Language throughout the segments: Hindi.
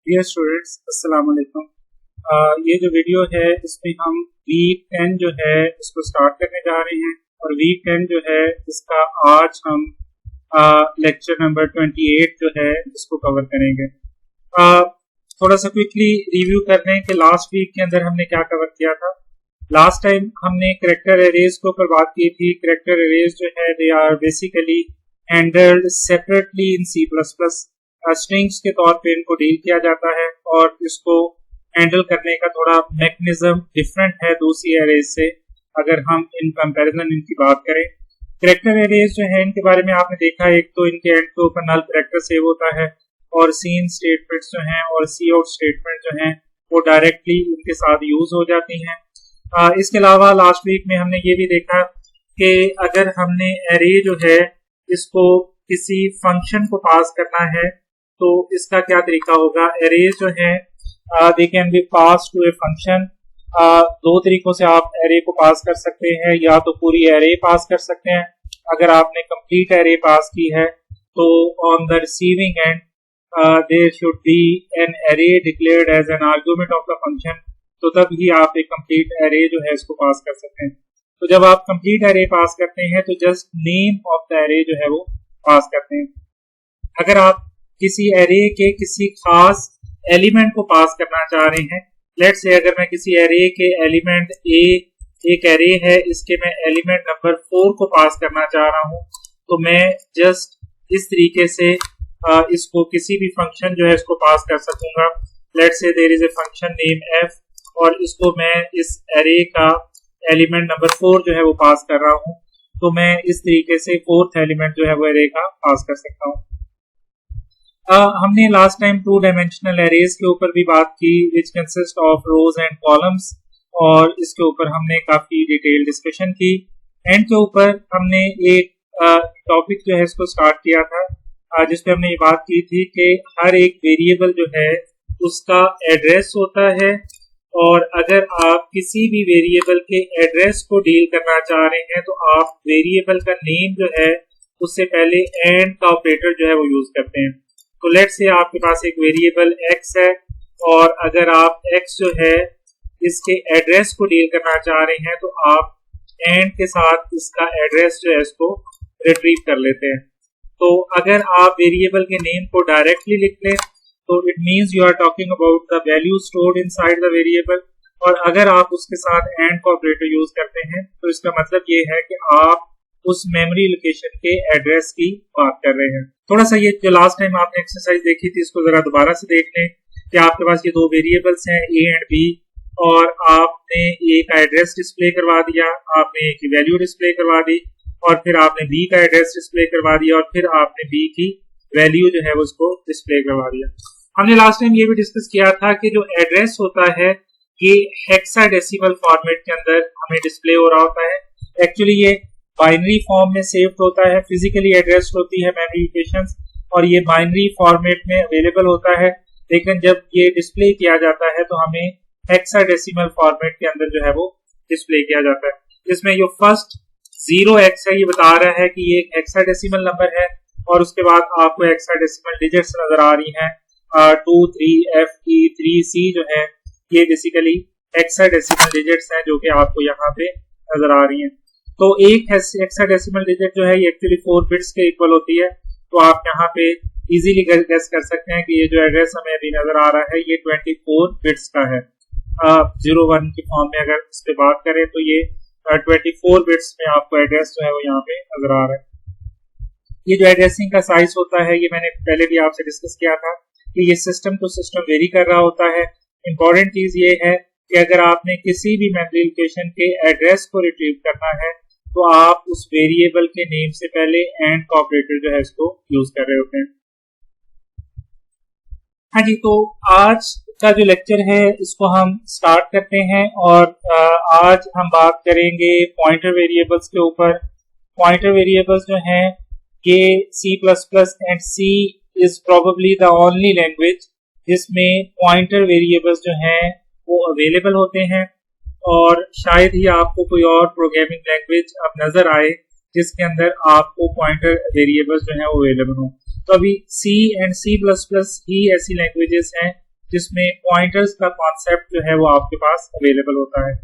डियर स्टूडेंट्स अस्सलाम वालेकुम। ये जो वीडियो है इसमें हम वीक 10 जो है इसको स्टार्ट करने जा रहे हैं और वीक 10 जो है इसका आज हम लेक्चर नंबर 28 जो है इसको कवर करेंगे। थोड़ा सा क्विकली रिव्यू कर लें कि लास्ट वीक के अंदर हमने क्या कवर किया था। लास्ट टाइम हमने कैरेक्टर एरेज के ऊपर बात की थी। कैरेक्टर एरेज जो है they are basically handled separately in C++। Strings के तौर पे इनको डील किया जाता है और इसको हैंडल करने का थोड़ा मैकेनिज्म डिफरेंट है दूसरी एरेज से अगर हम इन कंपैरिजन इनकी बात करें। कैरेक्टर एरेज जो है इनके बारे में आपने देखा, एक तो इनके एंड के ऊपर नल कैरेक्टर सेव होता है और सीन स्टेटमेंट्स जो हैं और सी आउट स्टेटमेंट जो हैं वो डायरेक्टली उनके साथ यूज हो जाती हैं। इसके अलावा लास्ट वीक में हमने ये भी देखा कि अगर हमने एरे जो है इसको किसी फंक्शन को पास करना है तो इसका क्या तरीका होगा। एरेज जो है they can be pass to a function. दो तरीकों से आप एरे को पास कर सकते हैं, या तो पूरी एरे पास कर सकते हैं। अगर आपने कंप्लीट एरे पास की है तो on the receiving end there should be an array declared as an argument of the function, तो तब ही आप एक कंप्लीट एरे जो है इसको पास कर सकते हैं। तो जब आप कंप्लीट एरे पास करते हैं तो just name of the array जो है वो पास करते हैं। अगर आप किसी एरे के किसी खास एलिमेंट को पास करना चाह रहे हैं, लेट्स से अगर मैं किसी एरे के एलिमेंट ए, एक एरे है इसके मैं एलिमेंट नंबर 4 को पास करना चाह रहा हूं, तो मैं जस्ट इस तरीके से इसको किसी भी फंक्शन जो है इसको पास कर सकूंगा। Let's say there is a function name F और इसको मैं इस एरे का एलिमेंट नंबर 4 जो है वो पास कर रहा हूं, तो मैं इस तरीके से फोर्थ एलिमेंट जो है वो एरे का पास कर सकता हूं। हमने लास्ट टाइम 2 डायमेंशनल एरेज के ऊपर भी बात की which consist of rose and columns, और इसके ऊपर हमने काफी डिटेल डिस्कशन की। एंड के ऊपर हमने एक टॉपिक जो है इसको स्टार्ट किया था जिसपे हमने ये बात की थी कि हर एक वेरिएबल जो है उसका एड्रेस होता है, और अगर आप किसी भी वेरिएबल के एड्रेस को डील करना चाह रहे हैं तो आप वेरिएबल का नेम जो है उससे पहले एंड का ऑपरेटर जो है वो यूज करते हैं। तो लेट्स से आपके पास एक वेरिएबल x है और अगर आप x जो है इसके एड्रेस को डील करना चाह रहे हैं तो आप एंड के साथ इसका एड्रेस जो है इसको रिट्रीव कर लेते हैं। तो अगर आप वेरिएबल के नेम को डायरेक्टली लिख लें तो it means you are talking about the value stored inside the variable, और अगर आप उसके साथ एंड का ऑपरेटर यूज करते हैं तो इसका मतलब ये है कि आप उस मेमोरी लोकेशन के एड्रेस की बात कर रहे हैं। थोड़ा सा ये जो लास्ट टाइम आपने एक्सरसाइज देखी थी इसको जरा दोबारा से देख लें कि आपके पास ये 2 वेरिएबल्स हैं ए एंड बी, और आपने ए का एड्रेस डिस्प्ले करवा दिया, आपने ए की वैल्यू डिस्प्ले करवा दी, और फिर आपने बी का एड्रेस डिस्प्ले करवा दिया, और फिर आपने बी की वैल्यू जो है वो उसको डिस्प्ले करवा दिया। हमने लास्ट टाइम ये भी डिस्कस किया था कि जो एड्रेस होता है ये हेक्साडेसिमल फॉर्मेट के अंदर हमें डिस्प्ले हो रहा होता है। एक्चुअली ये बाइनरी फॉर्म में सेव्ड होता है, फिजिकली एड्रेस्ड होती है मेमोरी लोकेशंस, और ये बाइनरी फॉर्मेट में अवेलेबल होता है, लेकिन जब ये डिस्प्ले किया जाता है तो हमें हेक्साडेसिमल फॉर्मेट के अंदर जो है वो डिस्प्ले किया जाता है। जिसमें जो फर्स्ट 0x है ये बता रहा है कि ये एक हेक्साडेसिमल नंबर है, और उसके बाद आपको हेक्साडेसिमल डिजिट्स नजर आ रही हैं 2, 3, F, E, 3C जो है ये बेसिकली हेक्साडेसिमल डिजिट्स हैं जो कि आपको यहाँ पे नजर आ रही हैं। तो एक हेक्साडेसिमल डिजिट जो है ये एक्चुअली 4 बिट्स के इक्वल होती है, तो आप यहाँ पे इजीली गेस कर सकते हैं कि ये जो एड्रेस हमें अभी नजर आ रहा है ये 24 बिट्स का है। 01 की फॉर्म में अगर इस पे बात करें तो ये 24 बिट्स में आपको एड्रेस जो है वो यहाँ पे नजर आ रहा है। ये जो एड्रेसिंग का साइज होता है ये मैंने पहले भी आपसे डिस्कस किया था कि ये सिस्टम टू सिस्टम वेरी कर रहा होता है। इंपॉर्टेंट चीज ये है कि अगर आपने किसी भी मेमोरी लोकेशन के एड्रेस को रिट्रीव करना है तो आप उस वेरिएबल के नेम से पहले एंड का ऑपरेटर जो है इसको यूज कर रहे होते हैं। हाँ जी, तो आज का जो लेक्चर है इसको हम स्टार्ट करते हैं, और आज हम बात करेंगे पॉइंटर वेरिएबल्स के ऊपर। पॉइंटर वेरिएबल्स जो हैं ये C++ and C is probably the only language जिसमें पॉइंटर वेरिएबल्स जो हैं वो अवेलेबल होते हैं, और शायद ही आपको कोई और प्रोग्रामिंग लैंग्वेज अब नजर आए जिसके अंदर आपको पॉइंटर वेरिएबल्स जो है वो अवेलेबल हो। तो अभी C एंड C++ ही ऐसी लैंग्वेजेस हैं जिसमें पॉइंटर्स का कॉन्सेप्ट जो है वो आपके पास अवेलेबल होता है।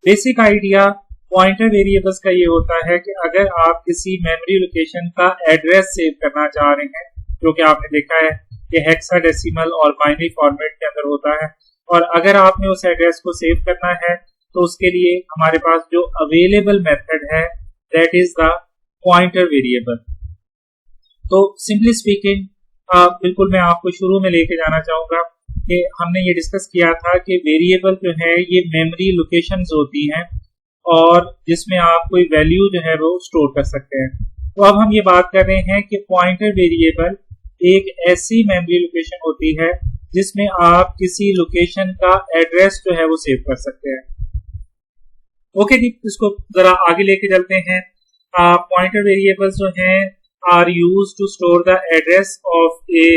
बेसिक आइडिया पॉइंटर वेरिएबल्स का ये होता है कि अगर आप किसी मेमोरी लोकेशन का एड्रेस सेव करना चाह रहे हैं, जो कि आपने देखा है कि हेक्साडेसिमल और बाइनरी फॉर्मेट के अंदर होता है, और अगर आपने उस एड्रेस को सेव करना है तो उसके लिए हमारे पास जो अवेलेबल मेथड है that is the pointer variable. तो सिंपली स्पीकिंग बिल्कुल मैं आपको शुरू में लेके जाना चाहूंगा कि हमने ये डिस्कस किया था कि वेरिएबल जो है ये मेमोरी लोकेशंस होती हैं और जिसमें आप कोई वैल्यू जो है वो स्टोर कर सकते हैं। तो अब हम ये बात कर रहे हैं कि पॉइंटर वेरिएबल एक ऐसी मेमोरी लोकेशन होती है जिसमें आप किसी लोकेशन का एड्रेस जो है वो सेव कर सकते हैं। ओके जी, इसको जरा आगे लेके चलते हैं। पॉइंटर वेरिएबल्स जो हैं are used to store the address of a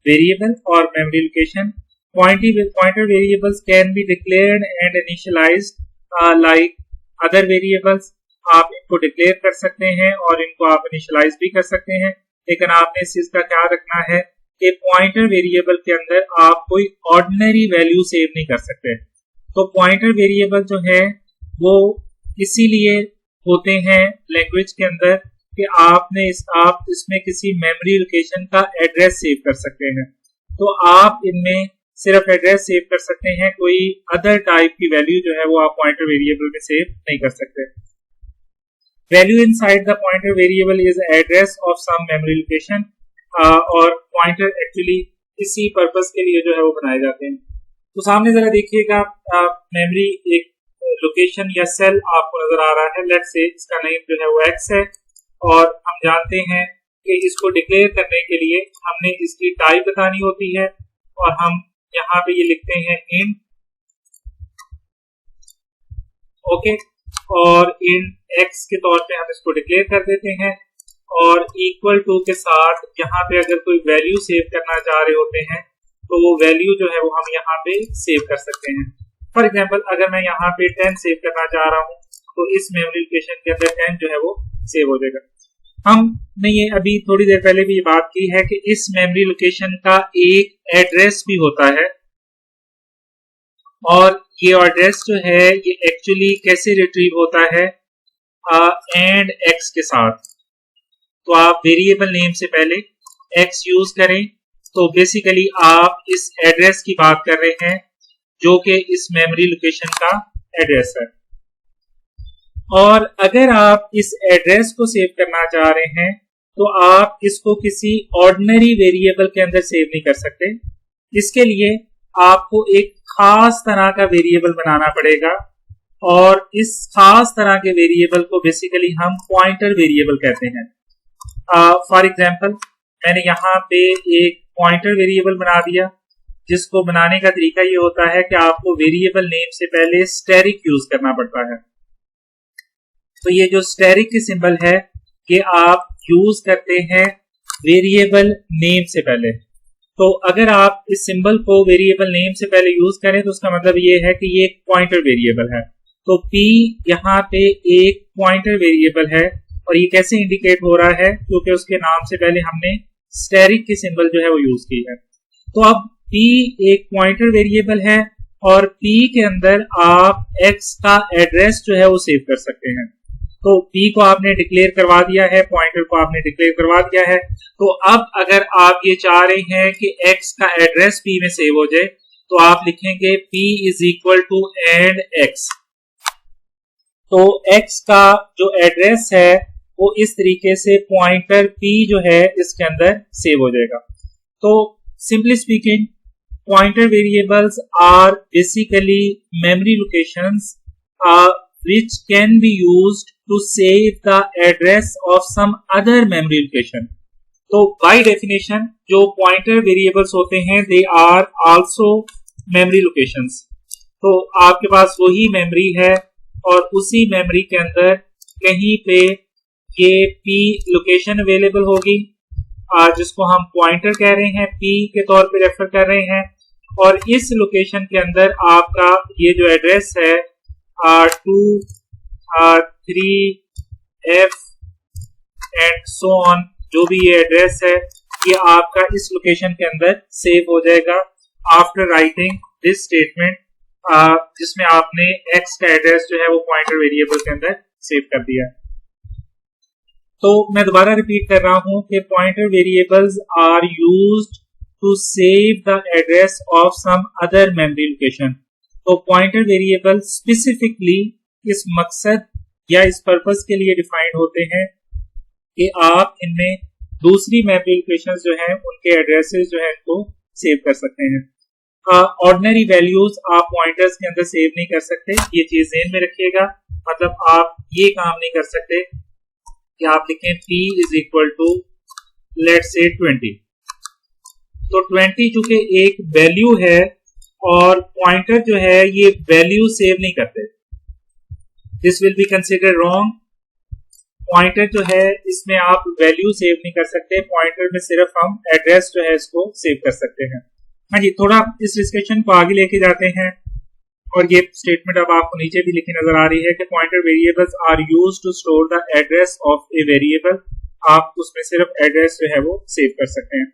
variable और memory location. Pointer variables can be declared and initialized like other variables. आप इनको डिक्लेयर कर सकते हैं और इनको आप इनिशियलाइज भी कर सकते हैं, लेकिन आपने इस चीज का ख्याल रखना है कि पॉइंटर वेरिएबल के अंदर आप कोई ऑर्डिनरी वैल्यू सेव नहीं कर सकते। तो पॉइंटर वेरिएबल जो है वो इसीलिए होते हैं लैंग्वेज के अंदर कि आप इसमें किसी मेमोरी लोकेशन का एड्रेस सेव कर सकते हैं। तो आप इनमें सिर्फ एड्रेस सेव कर सकते हैं, कोई अदर टाइप की वैल्यू जो है वो आप पॉइंटर वेरिएबल में सेव नहीं कर सकते। Value inside the pointer variable is address of some memory location, और पॉइंटर एक्चुअली इसी पर्पस के लिए जो है वो बनाए जाते हैं। तो सामने जरा देखिएगा, मेमोरी एक लोकेशन या सेल आपको नजर आ रहा है। लेट्स से इसका नेम जो है वो एक्स है और हम जानते हैं कि इसको डिक्लेयर करने के लिए हमने इसकी टाइप बतानी होती है और हम यहाँ पे ये लिखते हैं int, ओके, और int x के तौर पे हम इसको डिक्लेयर कर देते हैं और इक्वल टू के साथ यहाँ पे अगर कोई वैल्यू सेव करना चाह रहे होते हैं तो वो वैल्यू जो है वो हम यहाँ पे सेव कर सकते हैं। फॉर एग्जाम्पल अगर मैं यहाँ पे 10 सेव करना चाह रहा हूँ तो इस मेमोरी लोकेशन के अंदर 10 जो है वो सेव हो जाएगा। हमने ये अभी थोड़ी देर पहले भी ये बात की है कि इस मेमोरी लोकेशन का एक एड्रेस भी होता है और ये एड्रेस जो है ये एक्चुअली कैसे रिट्रीव होता है एंड एक्स के साथ। तो आप वेरिएबल नेम से पहले एक्स यूज करें तो बेसिकली आप इस एड्रेस की बात कर रहे हैं जो कि इस मेमोरी लोकेशन का एड्रेस है। और अगर आप इस एड्रेस को सेव करना चाह रहे हैं तो आप इसको किसी ऑर्डिनरी वेरिएबल के अंदर सेव नहीं कर सकते। इसके लिए आपको एक खास तरह का वेरिएबल बनाना पड़ेगा और इस खास तरह के वेरिएबल को बेसिकली हम पॉइंटर वेरिएबल कहते हैं। फॉर एग्जाम्पल मैंने यहाँ पे एक पॉइंटर वेरिएबल बना दिया, जिसको बनाने का तरीका ये होता है कि आपको वेरिएबल नेम से पहले स्टेरिक यूज करना पड़ता है। तो ये जो स्टेरिक की सिंबल है ये आप यूज करते हैं वेरिएबल नेम से पहले। तो अगर आप इस सिंबल को वेरिएबल नेम से पहले यूज करें तो उसका मतलब ये है कि ये एक पॉइंटर वेरिएबल है। तो p यहाँ पे एक पॉइंटर वेरिएबल है और ये कैसे इंडिकेट हो रहा है, क्योंकि उसके नाम से पहले हमने स्टेरिक की सिंबल जो है वो यूज की है। तो अब p एक पॉइंटर वेरिएबल है और p के अंदर आप x का एड्रेस जो है वो सेव कर सकते हैं। तो p को आपने डिक्लेयर करवा दिया है, पॉइंटर को आपने डिक्लेयर करवा दिया है। तो अब अगर आप ये चाह रहे हैं कि x का एड्रेस p में सेव हो जाए तो आप लिखेंगे p is equal to and x। तो x का जो एड्रेस है वो इस तरीके से पॉइंटर p जो है इसके अंदर सेव हो जाएगा। तो simply speaking pointer variables are basically memory locations which can be used to save the address of some other memory location. तो by definition जो pointer variables होते हैं they are also memory locations। तो आपके पास वही memory है और उसी memory के अंदर कहीं पे ये p location available होगी जिसको हम पॉइंटर कह रहे हैं, p के तौर पे रेफर कर रहे हैं। और इस लोकेशन के अंदर आपका ये जो एड्रेस है 2 3 f एंड सो ऑन, जो भी ये एड्रेस है ये आपका इस लोकेशन के अंदर सेव हो जाएगा आफ्टर राइटिंग दिस स्टेटमेंट, जिसमें आपने x का एड्रेस जो है वो पॉइंटर वेरिएबल के अंदर सेव कर दिया। तो मैं दोबारा रिपीट कर रहा हूं कि pointer variables are used to save the address of some other memory location. तो पॉइंटर वेरिएबल स्पेसिफिकली इस मकसद या इस पर्पस के लिए डिफाइंड होते हैं कि आप इनमें दूसरी मेमोरी लोकेशंस जो हैं उनके एड्रेसेस जो है इनको सेव कर सकते हैं। ऑर्डिनरी वैल्यूज आप पॉइंटर्स के अंदर सेव नहीं कर सकते, ये चीज ध्यान में रखिएगा। मतलब आप ये काम नहीं कर सकते कि आप लिखें p is equal to let's say 20। तो 20 चूंकि एक वैल्यू है और पॉइंटर जो है ये वैल्यू सेव नहीं करते, this will be considered wrong. Pointer जो है इसमें आप वैल्यू सेव नहीं कर सकते, पॉइंटर में सिर्फ हम एड्रेस जो है इसको सेव कर सकते हैं। हाँ जी, थोड़ा इस डिस्कशन को आगे लेके जाते हैं और ये स्टेटमेंट अब आपको नीचे भी लिखी नजर आ रही है कि pointer variables are used to store the address of a variable. आप उसमें सिर्फ एड्रेस जो है वो सेव कर सकते हैं।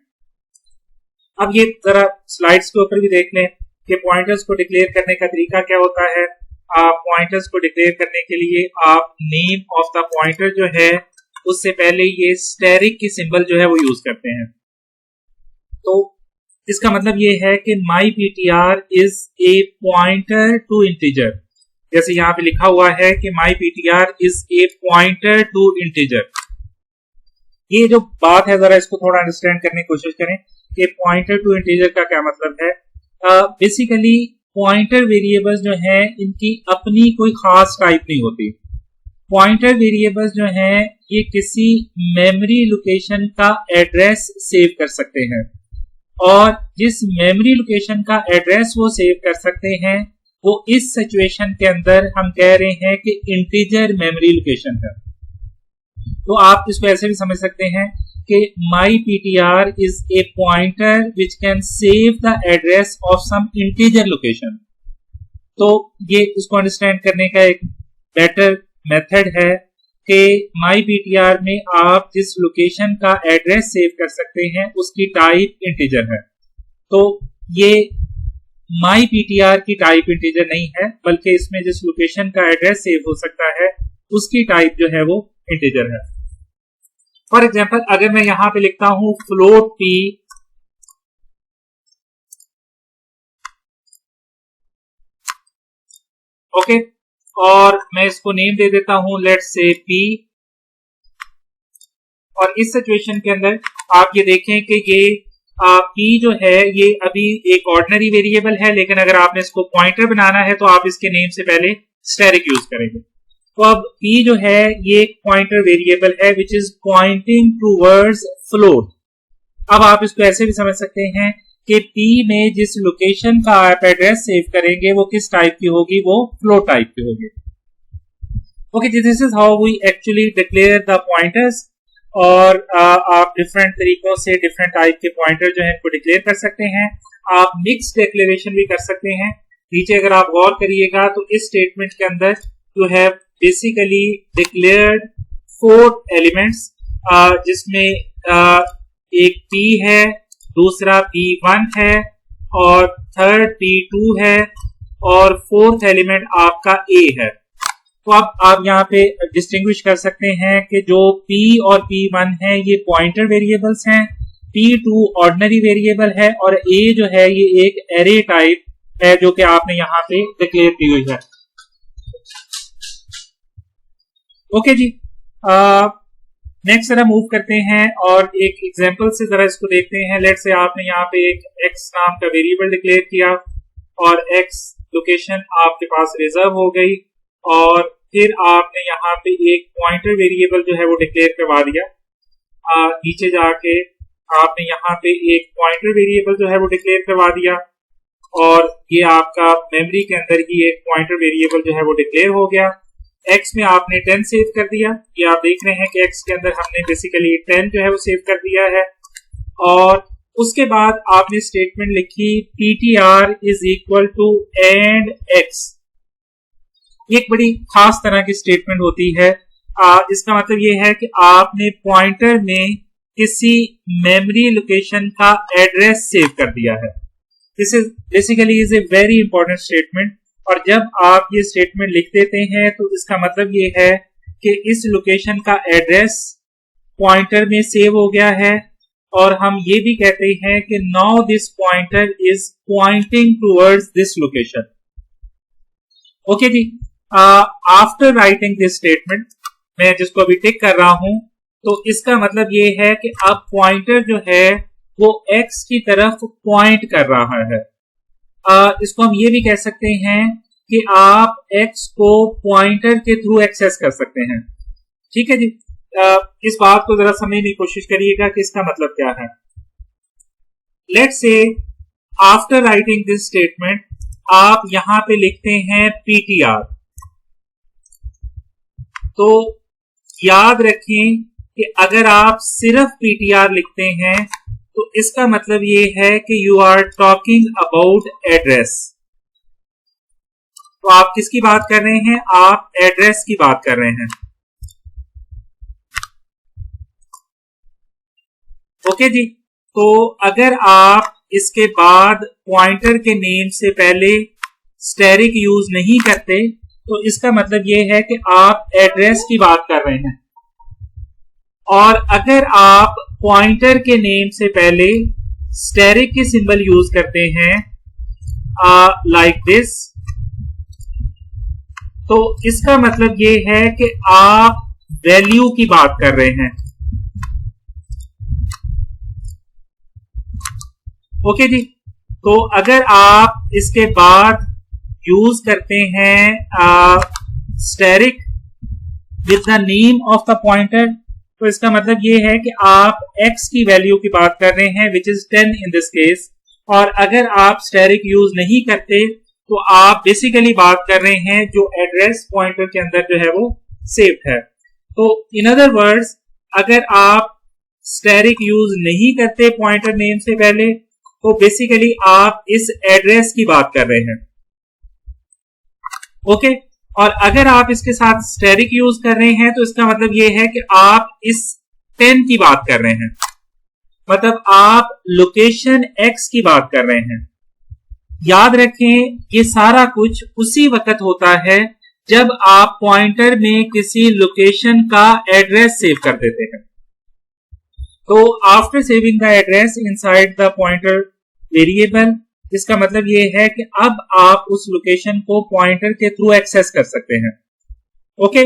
अब ये जरा स्लाइड्स के ऊपर भी देख लें कि पॉइंटर्स को डिक्लेयर करने का तरीका क्या होता है। पॉइंटर्स को डिक्लेयर करने के लिए आप नेम ऑफ द पॉइंटर जो है उससे पहले ये स्टेरिक की सिंबल जो है वो यूज करते हैं। तो इसका मतलब ये है कि my PTR is a pointer to integer. जैसे यहाँ पे लिखा हुआ है कि my PTR is a pointer to integer. ये जो बात है जरा इसको थोड़ा अंडरस्टैंड करने की कोशिश करें कि पॉइंटर टू इंटीजर का क्या मतलब है। बेसिकली पॉइंटर वेरिएबल्स जो हैं इनकी अपनी कोई खास टाइप नहीं होती। पॉइंटर वेरिएबल्स जो हैं ये किसी मेमोरी लोकेशन का एड्रेस सेव कर सकते हैं और जिस मेमोरी लोकेशन का एड्रेस वो सेव कर सकते हैं वो इस सिचुएशन के अंदर हम कह रहे हैं कि इंटीजर मेमोरी लोकेशन है। तो आप इसको ऐसे भी समझ सकते हैं कि my PTR is a pointer which can save the address of some integer location. तो ये इसको अंडरस्टैंड करने का एक बेटर मेथड है कि माई पीटीआर में आप जिस लोकेशन का एड्रेस सेव कर सकते हैं उसकी टाइप इंटीजर है। तो ये माई पीटीआर की टाइप इंटीजर नहीं है, बल्कि इसमें जिस लोकेशन का एड्रेस सेव हो सकता है उसकी टाइप जो है वो इंटीजर है। फॉर एग्जाम्पल अगर मैं यहां पे लिखता हूं फ्लोट p, ओके, और मैं इसको नेम दे देता हूं लेट्स से p, और इस सिचुएशन के अंदर आप ये देखें कि ये p जो है ये अभी एक ऑर्डिनरी वेरिएबल है, लेकिन अगर आपने इसको पॉइंटर बनाना है तो आप इसके नेम से पहले स्टेरिक यूज करेंगे। तो अब p जो है ये एक पॉइंटर वेरिएबल है which is pointing towards float. अब आप इसको ऐसे भी समझ सकते हैं कि p में जिस लोकेशन का आप एड्रेस सेव करेंगे वो किस टाइप की होगी, वो फ्लोट टाइप की होगी। Okay, this is how we actually declare the pointers. और आप डिफरेंट तरीकों से डिफरेंट टाइप के पॉइंटर जो है इनको डिक्लेयर कर सकते हैं। आप मिक्स डिक्लेरेशन भी कर सकते हैं। नीचे अगर आप गौर करिएगा तो इस स्टेटमेंट के अंदर you have basically declared 4 elements, जिसमें एक p है, दूसरा p1 है और थर्ड p2 है और फोर्थ एलिमेंट आपका a है। तो अब आप यहाँ पे डिस्टिंग्विश कर सकते हैं कि जो p और p1 है ये पॉइंटर वेरिएबल्स हैं, p2 ऑर्डिनरी वेरिएबल है और a जो है ये एक एरे टाइप है जो कि आपने यहाँ पे डिक्लेयर की हुई है। ओके जी, नेक्स्ट जरा मूव करते हैं और एक एग्जांपल से जरा इसको देखते हैं। लेट्स से आपने यहाँ पे एक x नाम का वेरिएबल डिक्लेयर किया और x लोकेशन आपके पास रिजर्व हो गई और फिर आपने यहाँ पे एक पॉइंटर वेरिएबल जो है वो डिक्लेयर करवा दिया। नीचे जाके आपने यहाँ पे एक पॉइंटर वेरिएबल जो है वो डिक्लेयर करवा दिया और ये आपका मेमोरी के अंदर ही एक पॉइंटर वेरिएबल जो है वो डिक्लेयर हो गया। x में आपने 10 सेव कर दिया, ये आप देख रहे हैं कि x के अंदर हमने बेसिकली 10 जो है वो सेव कर दिया है। और उसके बाद आपने स्टेटमेंट लिखी ptr is equal to and x। एक बड़ी खास तरह की स्टेटमेंट होती है। इसका मतलब ये है कि आपने पॉइंटर में किसी मेमोरी लोकेशन का एड्रेस सेव कर दिया है। This is basically is a very important statement. और जब आप ये स्टेटमेंट लिख देते हैं तो इसका मतलब ये है कि इस लोकेशन का एड्रेस पॉइंटर में सेव हो गया है, और हम ये भी कहते हैं कि now this pointer is pointing towards this location. Okay जी, आफ्टर राइटिंग दिस स्टेटमेंट, मैं जिसको अभी टिक कर रहा हूं, तो इसका मतलब ये है कि अब पॉइंटर जो है वो x की तरफ पॉइंट कर रहा है। इसको हम ये भी कह सकते हैं कि आप x को पॉइंटर के थ्रू एक्सेस कर सकते हैं। ठीक है जी, इस बात को जरा समझने की कोशिश करिएगा कि इसका मतलब क्या है। Let's say after writing this statement आप यहां पे लिखते हैं ptr, तो याद रखें कि अगर आप सिर्फ ptr लिखते हैं तो इसका मतलब ये है कि you are talking about address. तो आप किसकी बात कर रहे हैं? आप एड्रेस की बात कर रहे हैं। ओके जी, तो अगर आप इसके बाद पॉइंटर के नेम से पहले स्टेरिक यूज नहीं करते तो इसका मतलब यह है कि आप एड्रेस की बात कर रहे हैं। और अगर आप पॉइंटर के नेम से पहले स्टेरिक के सिंबल यूज करते हैं लाइक दिस, तो इसका मतलब यह है कि आप वैल्यू की बात कर रहे हैं। ओके जी, तो अगर आप इसके बाद यूज करते हैं asterisk with the name of the pointer, तो इसका मतलब ये है कि आप x की वैल्यू की बात कर रहे हैं which is 10 in this case. और अगर आप स्टेरिक यूज नहीं करते तो आप बेसिकली बात कर रहे हैं जो एड्रेस पॉइंटर के अंदर जो है वो सेव्ड है। तो इन अदर वर्ड्स, अगर आप स्टेरिक यूज नहीं करते पॉइंटर नेम से पहले तो बेसिकली आप इस एड्रेस की बात कर रहे हैं। ओके, और अगर आप इसके साथ स्टेरिक यूज कर रहे हैं तो इसका मतलब यह है कि आप इस 10 की बात कर रहे हैं, मतलब आप लोकेशन x की बात कर रहे हैं। याद रखें, ये सारा कुछ उसी वक्त होता है जब आप पॉइंटर में किसी लोकेशन का एड्रेस सेव कर देते हैं। तो after saving the address inside the pointer variable, इसका मतलब ये है कि अब आप उस लोकेशन को पॉइंटर के थ्रू एक्सेस कर सकते हैं। ओके,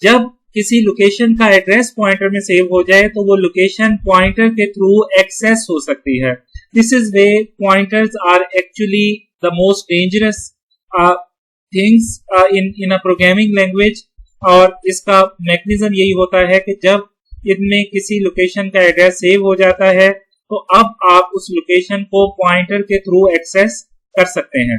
जब किसी लोकेशन का एड्रेस पॉइंटर में सेव हो जाए तो वो लोकेशन पॉइंटर के थ्रू एक्सेस हो सकती है। This is way pointers are actually the most dangerous things in a programming language. और इसका मैकेनिज्म यही होता है कि जब इनमें किसी लोकेशन का एड्रेस सेव हो जाता है तो अब आप उस लोकेशन को पॉइंटर के थ्रू एक्सेस कर सकते हैं,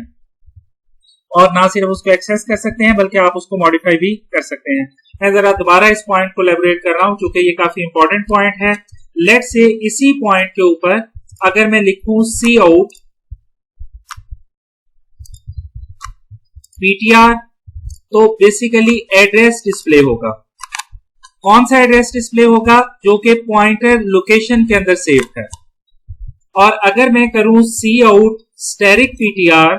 और ना सिर्फ उसको एक्सेस कर सकते हैं बल्कि आप उसको मॉडिफाई भी कर सकते हैं। मैं जरा दोबारा इस पॉइंट को एलैबोरेट कर रहा हूं क्योंकि ये काफी इंपॉर्टेंट पॉइंट है। लेट्स से इसी पॉइंट के ऊपर अगर मैं लिखूं सी आउट ptr, तो बेसिकली एड्रेस डिस्प्ले होगा। कौन सा एड्रेस डिस्प्ले होगा? जो कि पॉइंटर लोकेशन के अंदर सेव है। और अगर मैं करूं सी आउट स्टेरिक ptr,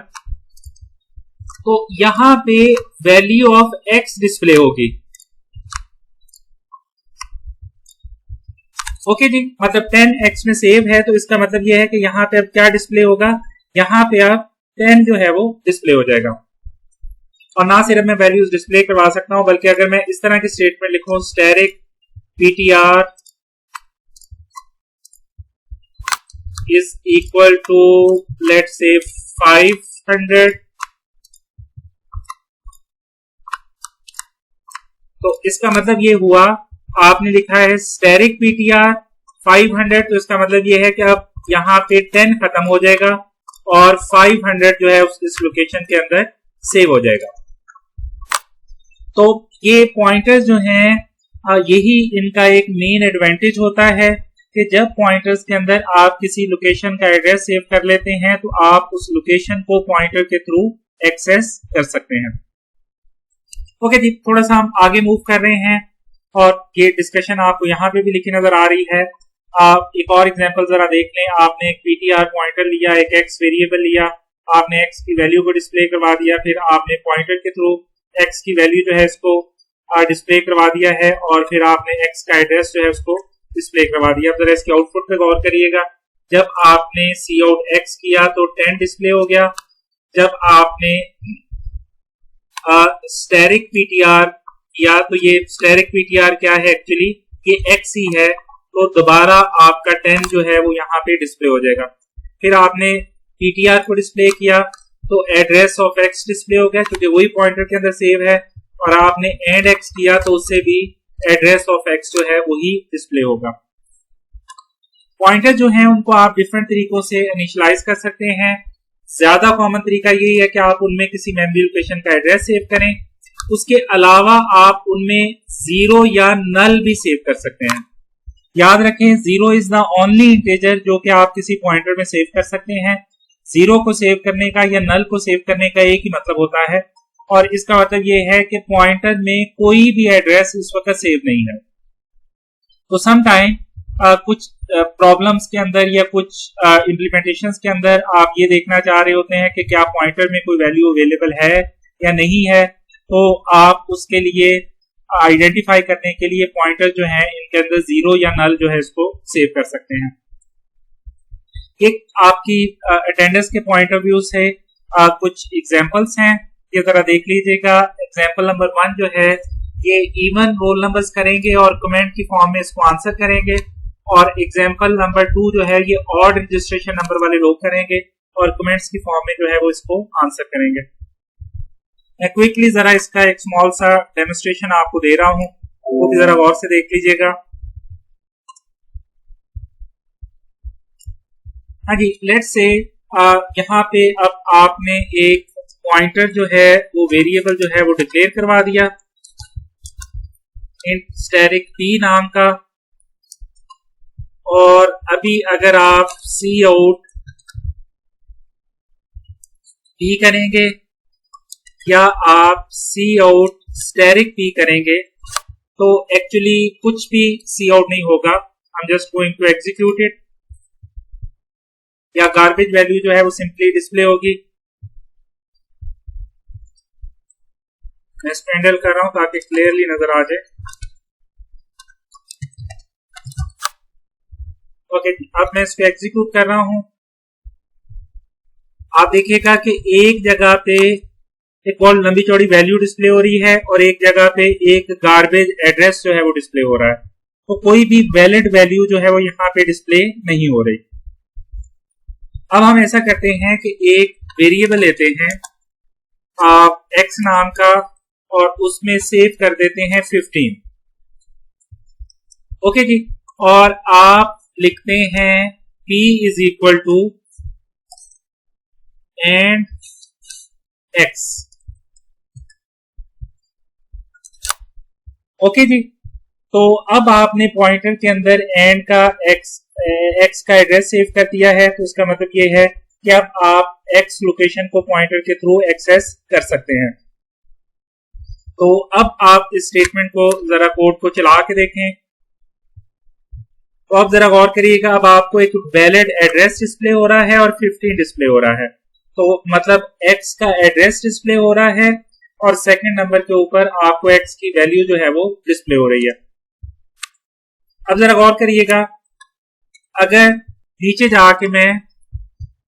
तो यहां पे वैल्यू ऑफ x डिस्प्ले होगी। ओके जी, मतलब 10x में सेव है, तो इसका मतलब यह है कि यहां पे अब क्या डिस्प्ले होगा? यहां पे अब 10 जो है वो डिस्प्ले हो जाएगा। और ना सिर्फ मैं वैल्यूज डिस्प्ले करवा सकता हूं बल्कि अगर मैं इस तरह की स्टेटमेंट लिखूं steric ptr is equal to let's say 500, तो इसका मतलब ये हुआ आपने लिखा है स्टेरिक ptr 500, तो इसका मतलब ये है कि अब यहां पे 10 खत्म हो जाएगा और 500 जो है इस लोकेशन के अंदर सेव हो जाएगा। तो ये पॉइंटर्स जो हैं यही इनका एक मेन एडवांटेज होता है कि जब पॉइंटर्स के अंदर आप किसी लोकेशन का एड्रेस सेव कर लेते हैं तो आप उस लोकेशन को पॉइंटर के थ्रू एक्सेस कर सकते हैं। ओके जी, थोड़ा सा हम आगे मूव कर रहे हैं और ये डिस्कशन आपको यहाँ पे भी लिखी नजर आ रही है। आप एक और एग्जांपल जरा देख लें। आपने एक पीटीआर पॉइंटर लिया, एक एक्स वेरिएबल लिया, आपने एक्स की वैल्यू को डिस्प्ले करवा दिया, फिर आपने पॉइंटर के थ्रू एक्स की वैल्यू जो है इसको डिस्प्ले करवा दिया है, और फिर आपने एक्स का एड्रेस जो है उसको डिस्प्ले करवा दिया। अब जरा इसके आउटपुट पे गौर करिएगा। जब आपने सी आउट एक्स किया तो 10 डिस्प्ले हो गया। जब आपने स्टेरिक पीटीआर किया तो ये स्टेरिक पीटीआर क्या है एक्चुअली, ये एक्स ही है, तो दोबारा आपका 10 जो है वो यहाँ पे डिस्प्ले हो जाएगा। फिर आपने पीटीआर को डिस्प्ले किया तो एड्रेस ऑफ एक्स डिस्प्ले हो गया क्योंकि वही पॉइंटर के अंदर सेव है, और आपने एंड एक्स किया तो उससे भी एड्रेस ऑफ एक्स जो है वही डिस्प्ले होगा। पॉइंटर जो है उनको आप डिफरेंट तरीकों से इनिशियलाइज कर सकते हैं। ज्यादा कॉमन तरीका यही है कि आप उनमें किसी मेमोरी लोकेशन का एड्रेस सेव करें। उसके अलावा आप उनमें जीरो या नल भी सेव कर सकते हैं। याद रखें, zero is the only integer जो कि आप किसी पॉइंटर में सेव कर सकते हैं। जीरो को सेव करने का या नल को सेव करने का एक ही मतलब होता है, और इसका मतलब यह है कि पॉइंटर में कोई भी एड्रेस इस वक्त सेव नहीं है। तो समटाइम कुछ प्रॉब्लम्स के अंदर या कुछ इम्प्लीमेंटेशंस के अंदर आप ये देखना चाह रहे होते हैं कि क्या पॉइंटर में कोई वैल्यू अवेलेबल है या नहीं है, तो आप उसके लिए आइडेंटिफाई करने के लिए पॉइंटर जो है इनके अंदर जीरो या नल जो है इसको सेव कर सकते हैं। एक आपकी अटेंडेंस के पॉइंट ऑफ व्यू से कुछ एग्जांपल्स हैं, ये जरा देख लीजिएगा। एग्जांपल नंबर 1 जो है ये इवन रोल नंबर्स करेंगे और कमेंट की फॉर्म में इसको आंसर करेंगे, और एग्जांपल नंबर 2 जो है ये ऑड रजिस्ट्रेशन नंबर वाले लोग करेंगे और कमेंट्स की फॉर्म में जो है वो इसको आंसर करेंगे। मैं क्विकली जरा इसका एक स्मॉल सा डेमोन्स्ट्रेशन आपको दे रहा हूं, वो भी जरा गौर से देख लीजिएगा। हाँ जी, लेट्स से यहाँ पे अब आपने एक पॉइंटर जो है वो वेरिएबल जो है वो डिक्लेयर करवा दिया स्टैटिक पी नाम का, और अभी अगर आप सी आउट पी करेंगे या आप सी आउट स्टैटिक पी करेंगे तो एक्चुअली कुछ भी सी आउट नहीं होगा। I am just going to execute it, या गार्बेज वैल्यू जो है वो सिंपली डिस्प्ले होगी। मैं इसको हैंडल कर रहा हूं ताकि क्लियरली नजर आ जाए। ओके, अब मैं इसको एग्जीक्यूट कर रहा हूं। आप देखिएगा कि एक जगह पे एक बहुत लंबी चौड़ी वैल्यू डिस्प्ले हो रही है और एक जगह पे एक गार्बेज एड्रेस जो है वो डिस्प्ले हो रहा है, तो कोई भी वैलिड वैल्यू जो है वो यहाँ पे डिस्प्ले नहीं हो रही। अब हम ऐसा करते हैं कि एक वेरिएबल लेते हैं आप एक्स नाम का और उसमें सेव कर देते हैं 15। ओके जी, और आप लिखते हैं p is equal to and x। Okay जी, तो अब आपने पॉइंटर के अंदर एंड का x का एड्रेस सेव कर दिया है, तो इसका मतलब ये है कि अब आप x लोकेशन को पॉइंटर के थ्रू एक्सेस कर सकते हैं। तो अब आप इस स्टेटमेंट को जरा कोड को चला के देखें, तो आप जरा गौर करिएगा। अब आपको एक वैलिड एड्रेस डिस्प्ले हो रहा है और 15 डिस्प्ले हो रहा है, तो मतलब x का एड्रेस डिस्प्ले हो रहा है और सेकंड नंबर के ऊपर आपको x की वैल्यू जो है वो डिस्प्ले हो रही है। अब जरा गौर करिएगा, अगर नीचे जाके मैं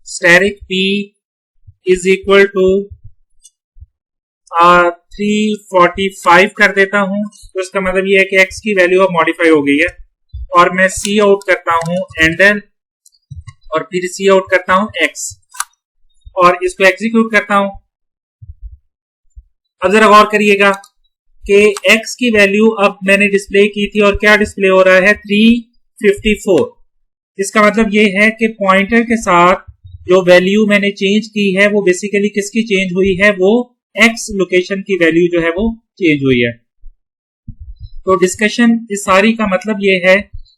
static p is equal to 345 कर देता हूं, तो इसका मतलब ये है कि x की वैल्यू अब मॉडिफाई हो गई है, और मैं सी आउट करता हूं एंडल और फिर सी आउट करता हूं x और इसको एग्जीक्यूट करता हूं। अब जरा गौर करिएगा कि x की वैल्यू अब मैंने डिस्प्ले की थी और क्या डिस्प्ले हो रहा है 354। इसका मतलब ये है कि पॉइंटर के साथ जो वैल्यू मैंने चेंज की है वो बेसिकली किसकी चेंज हुई है, वो x लोकेशन की वैल्यू जो है वो चेंज हुई है। तो डिस्कशन इस सारी का मतलब ये है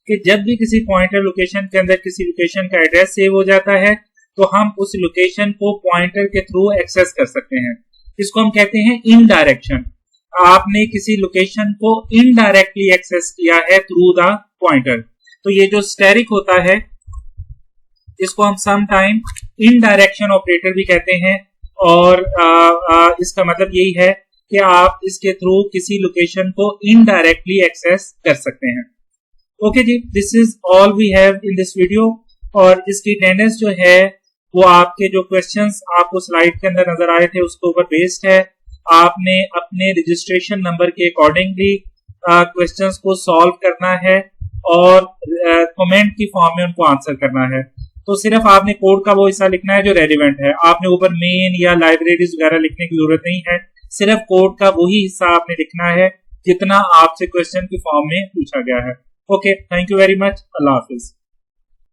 कि जब भी किसी पॉइंटर लोकेशन के अंदर किसी लोकेशन का एड्रेस सेव हो जाता है तो हम उस लोकेशन को पॉइंटर के थ्रू एक्सेस कर सकते हैं। इसको हम कहते हैं इनडायरेक्शन। आपने किसी लोकेशन को इनडायरेक्टली एक्सेस किया है थ्रू द पॉइंटर। तो ये जो स्टेरिक होता है इसको हम सम टाइम इनडायरेक्शन ऑपरेटर भी कहते हैं, और इसका मतलब यही है कि आप इसके थ्रू किसी लोकेशन को इनडायरेक्टली एक्सेस कर सकते हैं। ओके जी, this is all we have in this video. और इसकी अटेंडेंस जो है वो आपके जो क्वेश्चंस आपको स्लाइड के अंदर नजर आए थे उसके ऊपर बेस्ड है। आपने अपने रजिस्ट्रेशन नंबर के अकॉर्डिंगली क्वेश्चंस को सॉल्व करना है और कमेंट की फॉर्म में उनको आंसर करना है। तो सिर्फ आपने कोड का वो हिस्सा लिखना है जो रेलिवेंट है, आपने ऊपर मेन या लाइब्रेरीज वगैरह लिखने की जरूरत नहीं है। सिर्फ कोड का वही हिस्सा आपने लिखना है जितना आपसे क्वेश्चन की फॉर्म में पूछा गया है। Okay, thank you very much, Allah Hafiz.